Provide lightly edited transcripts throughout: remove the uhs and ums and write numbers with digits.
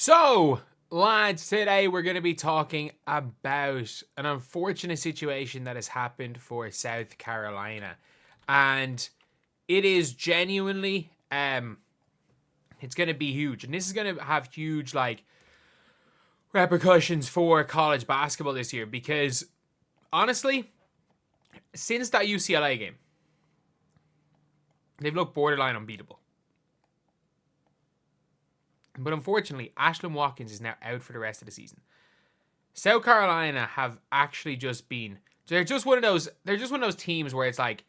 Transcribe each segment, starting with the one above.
So, lads, today we're going to be talking about an unfortunate situation that has happened for South Carolina. And it is genuinely, it's going to be huge. And this is going to have huge, repercussions for college basketball this year. Because, honestly, since that UCLA game, they've looked borderline unbeatable. But unfortunately, Ashlyn Watkins is now out for the rest of the season. South Carolina have actually just been... They're just one of those teams where it's like...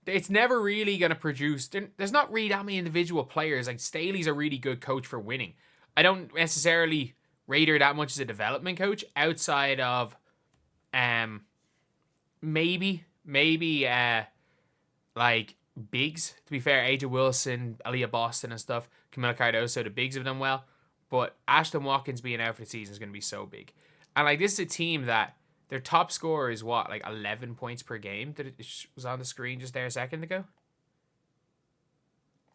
It's never really going to produce... There's not really that many individual players. Like, Staley's a really good coach for winning. I don't necessarily rate her that much as a development coach outside of... maybe bigs. To be fair, AJ Wilson, Aaliyah Boston and stuff, Camila Cardoso, the bigs have done well. But Ashlyn Watkins being out for the season is going to be so big. And this is a team that their top scorer is 11 points per game? That it was on the screen just there a second ago.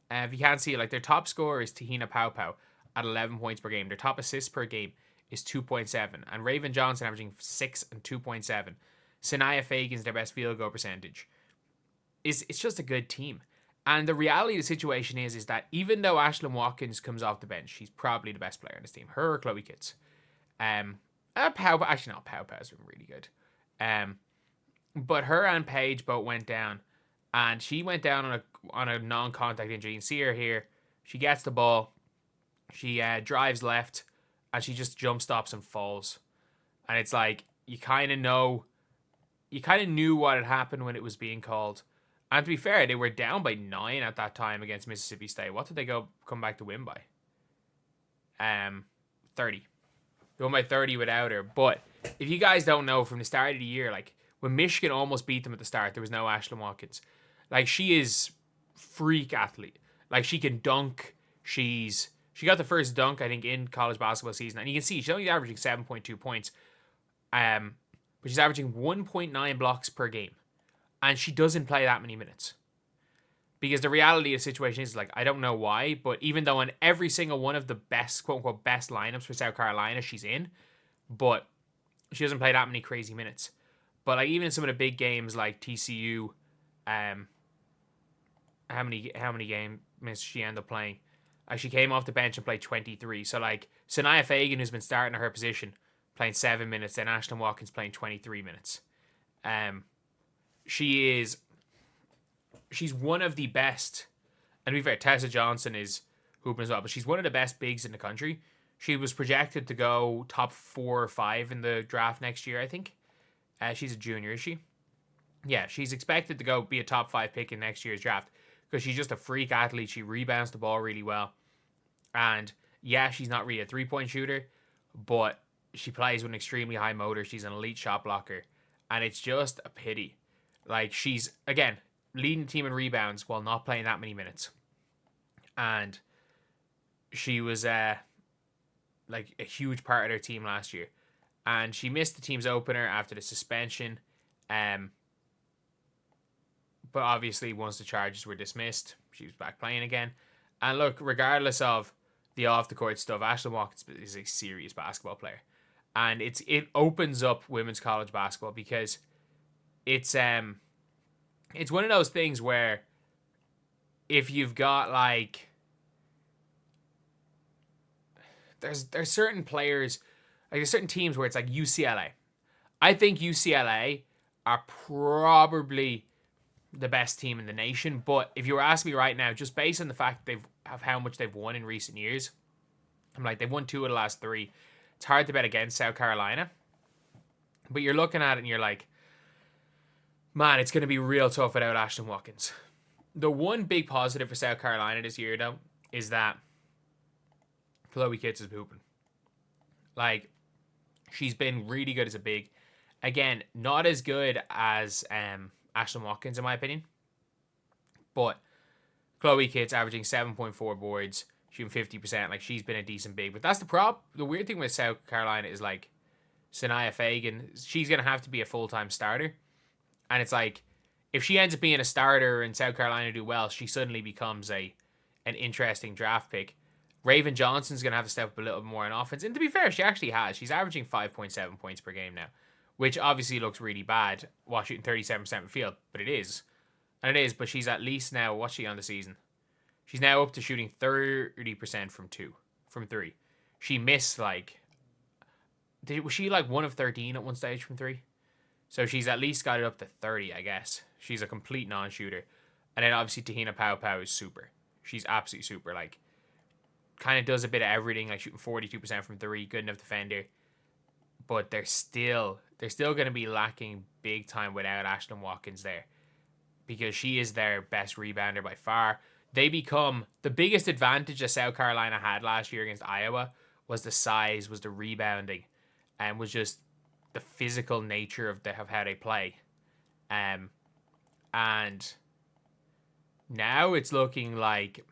If you can't see it, their top scorer is Tahina Paupau at 11 points per game. Their top assists per game is 2.7. And Raven Johnson averaging 6 and 2.7. Sanaya Fagan's their best field goal percentage. It's just a good team. And the reality of the situation is that even though Ashlyn Watkins comes off the bench, she's probably the best player on this team. Her or Chloe Kitts. Paupau's been really good. But her and Paige both went down. And she went down on a non-contact injury. You can see her here. She gets the ball. She drives left. And she just jump stops and falls. And it's like, you kind of knew what had happened when it was being called. And to be fair, they were down by 9 at that time against Mississippi State. What did they come back to win by? 30. They won by 30 without her. But if you guys don't know, from the start of the year, when Michigan almost beat them at the start, there was no Ashlyn Watkins. She is freak athlete. She can dunk. She got the first dunk, I think, in college basketball season. And you can see she's only averaging 7.2 points. But she's averaging 1.9 blocks per game. And she doesn't play that many minutes. Because the reality of the situation is, I don't know why, but even though in every single one of the best, quote-unquote, best lineups for South Carolina, she's in, but she doesn't play that many crazy minutes. But, even in some of the big games like TCU, how many game minutes she ended up playing? She came off the bench and played 23. So, Sanaya Fagan, who's been starting at her position, playing 7 minutes, then Ashlyn Watkins playing 23 minutes. She's one of the best, and to be fair, Tessa Johnson is hooping as well, but she's one of the best bigs in the country. She was projected to go top 4 or 5 in the draft next year, I think. She's a junior, is she? Yeah, she's expected to go be a top 5 pick in next year's draft because she's just a freak athlete. She rebounds the ball really well. And yeah, she's not really a 3-point shooter, but she plays with an extremely high motor. She's an elite shot blocker. And it's just a pity. She's, again, leading the team in rebounds while not playing that many minutes. And she was, a huge part of their team last year. And she missed the team's opener after the suspension. But obviously, once the charges were dismissed, she was back playing again. And look, regardless of the off-the-court stuff, Ashlyn Watkins is a serious basketball player. And it opens up women's college basketball because it's one of those things where if you've got there's certain players, there's certain teams where it's UCLA. I think UCLA are probably the best team in the nation, but if you were asking me right now, just based on the fact of how much they've won in recent years, I'm they've won 2 of the last 3. It's hard to bet against South Carolina. But you're looking at it and you're man, it's going to be real tough without Ashlyn Watkins. The one big positive for South Carolina this year, though, is that Chloe Kitts is hooping. She's been really good as a big. Again, not as good as Ashlyn Watkins, in my opinion. But Chloe Kitts averaging 7.4 boards, shooting 50%. She's been a decent big. But that's the problem. The weird thing with South Carolina is, Sanaya Fagan, she's going to have to be a full-time starter. And it's if she ends up being a starter and South Carolina do well, she suddenly becomes an interesting draft pick. Raven Johnson's going to have to step up a little more in offense. And to be fair, she actually has. She's averaging 5.7 points per game now, which obviously looks really bad while shooting 37% from field, but it is. And it is, but she's at least now, what's she on the season? She's now up to shooting 30% from three. She missed was she like 1 of 13 at one stage from three? So she's at least got it up to 30, I guess. She's a complete non-shooter. And then obviously Tahina Pau is super. She's absolutely super. Like, kind of does a bit of everything, like shooting 42% from three, good enough defender. But they're still going to be lacking big time without Ashlyn Watkins there, because she is their best rebounder by far. They become the biggest advantage that South Carolina had last year against Iowa was the size, was the rebounding, and was just the physical nature of how they play. And now it's looking like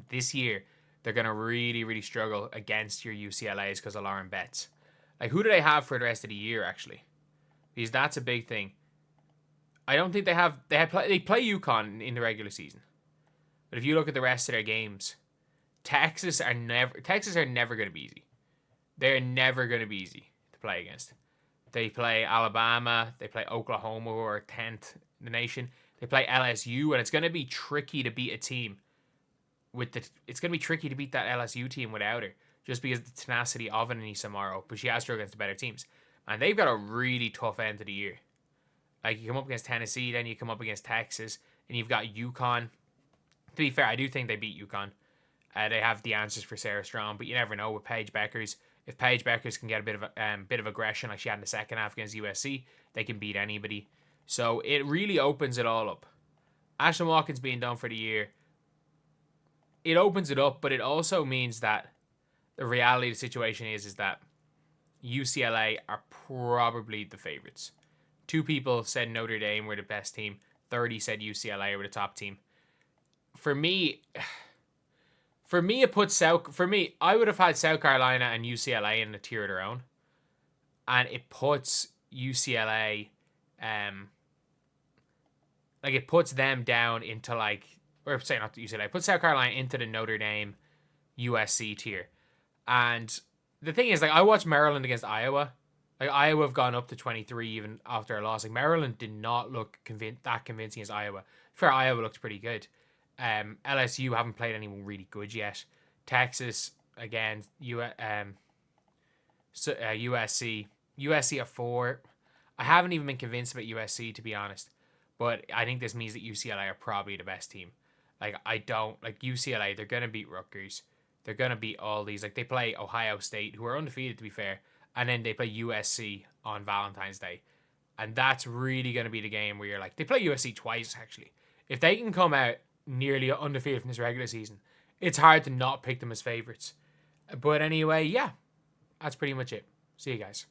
this year they're going to really, really struggle against your UCLAs because of Lauren Betts. Like, who do they have for the rest of the year, actually? Because that's a big thing. I don't think they play UConn in the regular season. But if you look at the rest of their games, Texas are never going to be easy. They're never going to be easy to play against. They play Alabama, they play Oklahoma, who are 10th in the nation. They play LSU, and it's going to be tricky to beat a team it's going to be tricky to beat that LSU team without her, just because of the tenacity of Anissa Morrow, but she has struggled against the better teams. And they've got a really tough end of the year. Like, you come up against Tennessee, then you come up against Texas, and you've got UConn. To be fair, I do think they beat UConn. They have the answers for Sarah Strong, but you never know with Paige Bueckers. If Paige Bueckers can get a bit of aggression like she had in the second half against USC, they can beat anybody. So it really opens it all up. Ashlyn Watkins being done for the year, it opens it up, but it also means that the reality of the situation is that UCLA are probably the favorites. 2 people said Notre Dame were the best team. 30 said UCLA were the top team. For me, I would have had South Carolina and UCLA in a tier of their own, and it puts UCLA, it puts them down into not UCLA, it puts South Carolina into the Notre Dame, USC tier. And the thing is, I watched Maryland against Iowa. Iowa have gone up to 23 even after a loss. Maryland did not look that convincing as Iowa. For Iowa looked pretty good. LSU haven't played anyone really good yet. Texas, again, USC at 4. I haven't even been convinced about USC, to be honest. But I think this means that UCLA are probably the best team. UCLA, they're going to beat Rutgers. They're going to beat all these. They play Ohio State, who are undefeated, to be fair. And then they play USC on Valentine's Day. And that's really going to be the game where you're they play USC twice, actually. If they can come out nearly undefeated from this regular season, it's hard to not pick them as favorites. But anyway, yeah, that's pretty much it. See you guys.